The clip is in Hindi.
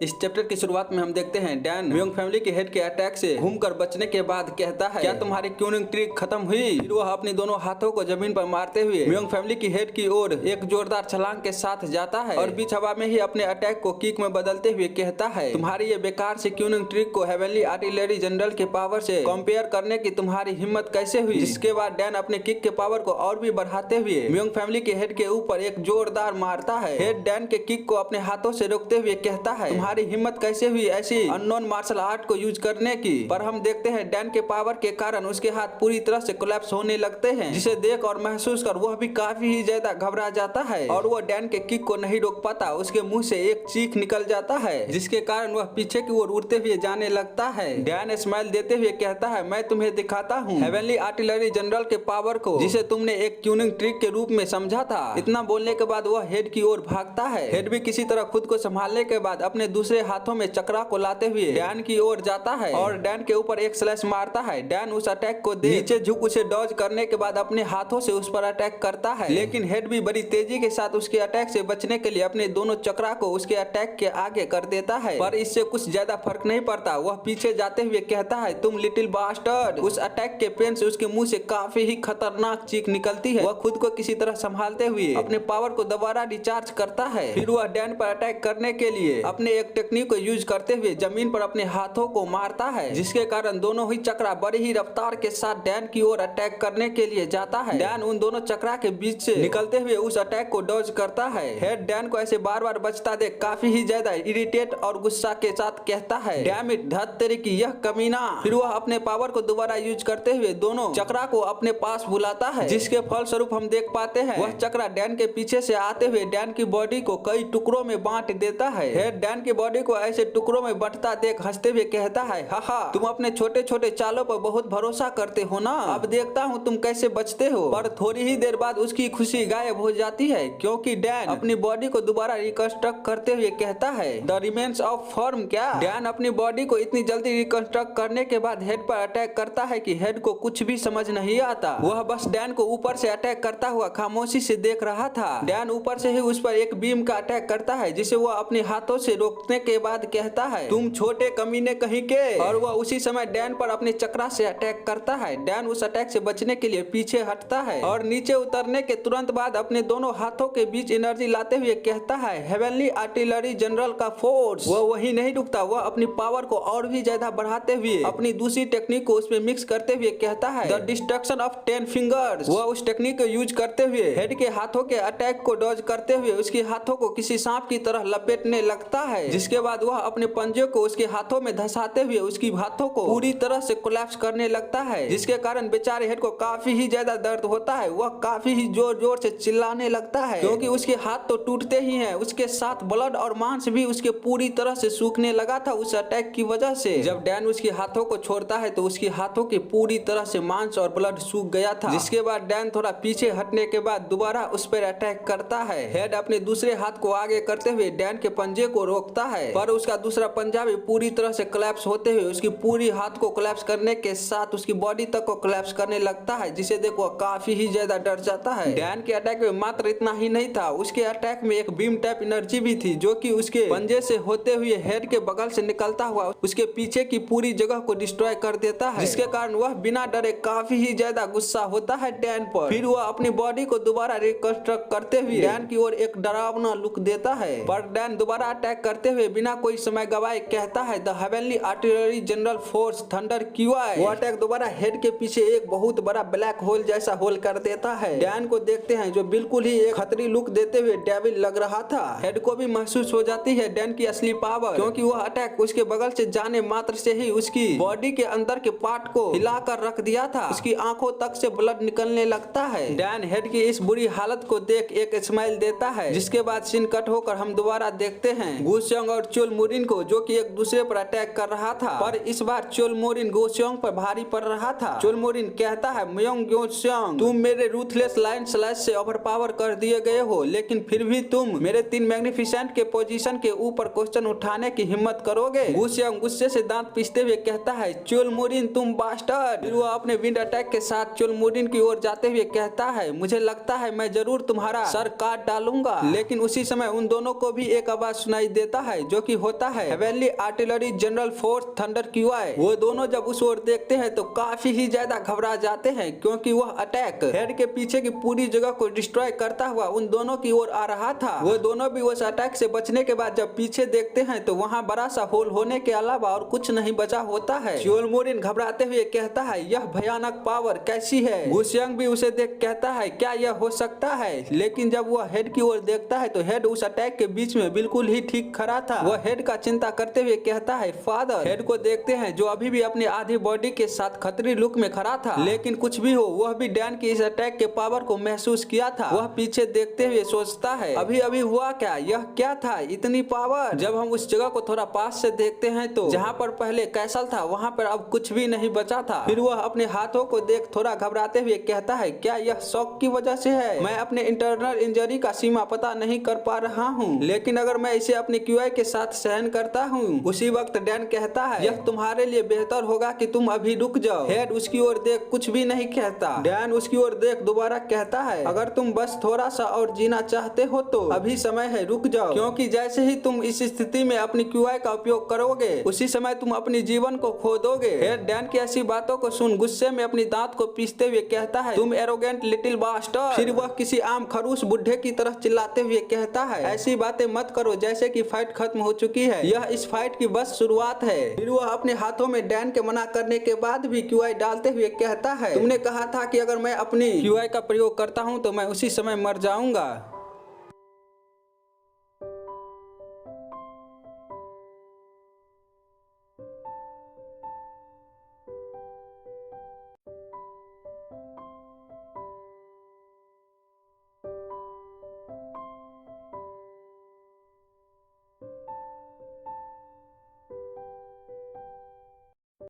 इस चैप्टर की शुरुआत में हम देखते हैं डैन म्योंग फैमिली के हेड के अटैक से घूमकर बचने के बाद कहता है, क्या तुम्हारी क्यूनिंग ट्रिक खत्म हुई? फिर वह अपनी दोनों हाथों को जमीन पर मारते हुए म्योंग फैमिली की हेड की ओर एक जोरदार छलांग के साथ जाता है और बीच हवा में ही अपने अटैक को किक में बदलते हुए कहता है, तुम्हारी ये बेकार से क्यूनिंग ट्रिक को हेवनली आर्टिलरी जनरल के पावर से कंपेयर करने की तुम्हारी हिम्मत कैसे हुई? जिसके बाद डैन अपने किक के पावर को और भी बढ़ाते हुए म्योंग फैमिली के हेड के ऊपर एक जोरदार मारता है। हेड डैन के किक को अपने हाथों से रोकते हुए कहता है, तुम्हारी हिम्मत कैसे हुई ऐसी अननोन मार्शल आर्ट को यूज करने की? पर हम देखते हैं डैन के पावर के कारण उसके हाथ पूरी तरह से कोलैप्स होने लगते हैं, जिसे देख और महसूस कर वह भी काफी ही ज्यादा घबरा जाता है और वह डैन के किक को नहीं रोक पाता। उसके मुंह से एक चीख निकल जाता है जिसके कारण वह पीछे की ओर उड़ते हुए जाने लगता है। डैन स्माइल देते हुए कहता है, मैं तुम्हें दिखाता हूँ हेवनली आर्टिलरी जनरल के पावर को, जिसे तुमने एक ट्यूनिंग ट्रिक के रूप में समझा था। इतना बोलने के बाद वह हेड की ओर भागता है। हेड भी किसी तरह खुद को संभालने के बाद अपने दूसरे हाथों में चक्रा को लाते हुए डैन की ओर जाता है और डैन के ऊपर एक स्लैश मारता है। डैन उस अटैक को देख नीचे झुक उसे डॉज करने के बाद अपने हाथों से उस पर अटैक करता है, लेकिन हेड भी बड़ी तेजी के साथ उसके अटैक से बचने के लिए अपने दोनों चक्रा को उसके अटैक के आगे कर देता है। पर इससे कुछ ज्यादा फर्क नहीं पड़ता। वह पीछे जाते हुए कहता है, तुम लिटिल बास्टर्ड। उस अटैक के पेन से उसके मुंह से काफी ही खतरनाक चीख निकलती है। वह खुद को किसी तरह संभालते हुए अपने पावर को दोबारा रिचार्ज करता है। फिर वह डैन पर अटैक करने के लिए अपने एक टेक्निक को यूज करते हुए जमीन पर अपने हाथों को मारता है, जिसके कारण दोनों ही चक्रा बड़ी ही रफ्तार के साथ डैन की ओर अटैक करने के लिए जाता है। डैन उन दोनों चक्रा के बीच से निकलते हुए उस अटैक को डॉज करता है। हेड डैन को ऐसे बार बार बचता देख काफी ही ज्यादा इरिटेट और गुस्सा के साथ कहता है, डैम इट, धत तेरी की यह कमीना। फिर वह अपने पावर को दोबारा यूज करते हुए दोनों चक्रा को अपने पास बुलाता है, जिसके फलस्वरूप हम देख पाते हैं वह चक्रा डैन के पीछे से आते हुए डैन की बॉडी को कई टुकड़ों में बांट देता है। हेड डैन की बॉडी को ऐसे टुकड़ों में बंटता देख हंसते हुए कहता है, हाहा, तुम अपने छोटे छोटे चालों पर बहुत भरोसा करते हो ना, अब देखता हूँ तुम कैसे बचते हो। पर थोड़ी ही देर बाद उसकी खुशी गायब हो जाती है, क्योंकि डैन अपनी बॉडी को दोबारा रिकंस्ट्रक्ट करते हुए कहता है, द रिमेन्स ऑफ फॉर्म। क्या डैन अपनी बॉडी को इतनी जल्दी रिकंस्ट्रक्ट करने के बाद हेड पर अटैक करता है कि हेड को कुछ भी समझ नहीं आता। वह बस डैन को ऊपर से अटैक करता हुआ खामोशी से देख रहा था। डैन ऊपर से ही उस पर एक बीम का अटैक करता है, जिसे वह अपने हाथों से रोकने के बाद कहता है, तुम छोटे कमीने कहीं के। और वह उसी समय डैन पर अपने चक्रा से अटैक करता है। डैन उस अटैक से बचने के लिए पीछे हटता है और नीचे उतरने के तुरंत बाद अपने दोनों हाथों के बीच एनर्जी लाते हुए कहता है, हेवनली आर्टिलरी जनरल का फोर्स। वह वही नहीं रुकता, वह अपनी पावर को और भी ज्यादा बढ़ाते हुए अपनी दूसरी टेक्निक को उसमें मिक्स करते हुए कहता है, द डिस्ट्रक्शन ऑफ 10 फिंगर्स। वह उस टेक्निक को यूज करते हुए हेड के हाथों के अटैक को डॉज करते हुए उसके हाथों को किसी सांप की तरह लपेटने लगता है, जिसके बाद वह अपने पंजे को उसके हाथों में धंसाते हुए उसकी हाथों को पूरी तरह से कोलैप्स करने लगता है, जिसके कारण बेचारे हेड को काफी ही ज्यादा दर्द होता है। वह काफी ही जोर जोर से चिल्लाने लगता है, क्योंकि उसके हाथ तो टूटते ही हैं, उसके साथ ब्लड और मांस भी उसके पूरी तरह से सूखने लगा था उस अटैक की वजह से। जब डैन उसके हाथों को छोड़ता है तो उसके हाथों के पूरी तरह से मांस और ब्लड सूख गया था, जिसके बाद डैन थोड़ा पीछे हटने के बाद दोबारा उस पर अटैक करता है। हेड अपने दूसरे हाथ को आगे करते हुए डैन के पंजे को रोकता है, पर उसका दूसरा पंजा भी पूरी तरह से कोलैप्स होते हुए उसकी पूरी हाथ को कोलैप्स करने के साथ उसकी बॉडी तक को कोलैप्स करने लगता है, जिसे देख वह काफी ही ज्यादा डर जाता है। डैन के अटैक में मात्र इतना ही नहीं था, उसके अटैक में एक बीम टाइप एनर्जी भी थी, जो कि उसके पंजे से होते हुए हेड के बगल से निकलता हुआ उसके पीछे की पूरी जगह को डिस्ट्रॉय कर देता है, जिसके कारण वह बिना डरे काफी ही ज्यादा गुस्सा होता है डैन पर। फिर वह अपनी बॉडी को दोबारा रिकंस्ट्रक्ट करते हुए डैन की ओर एक डरावना लुक देता है, पर डैन दोबारा अटैक करते हुए बिना कोई समय गवाए कहता है, the heavenly artillery general force thunder QI. वो अटैक दोबारा हेड के पीछे एक बहुत बड़ा ब्लैक होल जैसा होल कर देता है। डैन को देखते हैं जो बिल्कुल ही एक खतरी लुक देते हुए डेविल लग रहा था। हेड को भी महसूस हो जाती है डैन की असली पावर, क्योंकि वह अटैक उसके बगल से जाने मात्र से ही उसकी बॉडी के अंदर के पार्ट को हिलाकर रख दिया था। उसकी आंखों तक से ब्लड निकलने लगता है। डैन हेड की इस बुरी हालत को देख एक स्माइल देता है, जिसके बाद सीन कट होकर हम दोबारा देखते हैं गुसियोंग और चोल मोरिन को, जो कि एक दूसरे पर अटैक कर रहा था। पर इस बार चोल मोरिन गुसियोंग पर भारी पड़ रहा था। चोल मोरिन कहता है, म्योंग गुसियोंग, तुम मेरे रूथलेस लाइन स्लैश से ओवरपावर कर दिए गए हो, लेकिन फिर भी तुम मेरे 3 मैग्निफिसेंट के पोजीशन के ऊपर क्वेश्चन उठाने की हिम्मत करोगे? गुसियोंग गुस्से से दांत पीसते हुए कहता है, चोल मोरिन तुम बास्टर्ड। फिर वो अपने विंड अटैक के साथ चोल मोरिन की ओर जाते हुए कहता है, मुझे लगता है मैं जरूर तुम्हारा सर काट डालूंगा। लेकिन उसी समय उन दोनों को भी एक आवाज सुनाई देता है जो कि होता है heavenly artillery general force thunder QI. वो दोनों जब उस ओर देखते हैं तो काफी ही ज्यादा घबरा जाते हैं क्योंकि वह अटैक हेड के पीछे की पूरी जगह को डिस्ट्रॉय करता हुआ उन दोनों की ओर आ रहा था। वो दोनों भी उस अटैक से बचने के बाद जब पीछे देखते हैं तो वहाँ बड़ा सा होल होने के अलावा और कुछ नहीं बचा होता है। चियोलमोरिन घबराते हुए कहता है यह भयानक पावर कैसी है। गुसियांग भी उसे देख कहता है क्या यह हो सकता है, लेकिन जब वह हेड की ओर देखता है तो हेड उस अटैक के बीच में बिल्कुल ही ठीक खड़ा था। वह हेड का चिंता करते हुए कहता है फादर। हेड को देखते हैं जो अभी भी अपनी आधी बॉडी के साथ खतरी लुक में खड़ा था, लेकिन कुछ भी हो वह भी डैन की इस अटैक के पावर को महसूस किया था। वह पीछे देखते हुए सोचता है अभी अभी हुआ क्या, यह क्या था इतनी पावर। जब हम उस जगह को थोड़ा पास से देखते हैं तो जहाँ पर पहले कैसल था वहाँ पर अब कुछ भी नहीं बचा था। फिर वह अपने हाथों को देख थोड़ा घबराते हुए कहता है क्या यह शॉक की वजह से है। मैं अपने इंटरनल इंजरी का सीमा पता नहीं कर पा रहा हूँ, लेकिन अगर मैं इसे अपने क्यूआई के साथ सहन करता हूँ। उसी वक्त डैन कहता है यह तुम्हारे लिए बेहतर होगा कि तुम अभी रुक जाओ। हेड उसकी ओर देख कुछ भी नहीं कहता। डैन उसकी ओर देख दोबारा कहता है अगर तुम बस थोड़ा सा और जीना चाहते हो तो अभी समय है, रुक जाओ, क्योंकि जैसे ही तुम इस स्थिति में अपनी क्यूआई का उपयोग करोगे उसी समय तुम अपनी जीवन को खो दोगे। हेड डैन की ऐसी बातों को सुन गुस्से में अपनी दांत को पीसते हुए कहता है तुम एरोगेंट लिटिल बास्टर्ड। फिर वह किसी आम खरूस बुढ़े की तरह चिल्लाते हुए कहता है ऐसी बातें मत करो जैसे कि फाइट खत्म हो चुकी है, यह इस फाइट की बस शुरुआत है। फिर वह अपने हाथों में डैन के मना करने के बाद भी क्यूआई डालते हुए कहता है तुमने कहा था कि अगर मैं अपनी क्यूआई का प्रयोग करता हूँ तो मैं उसी समय मर जाऊंगा।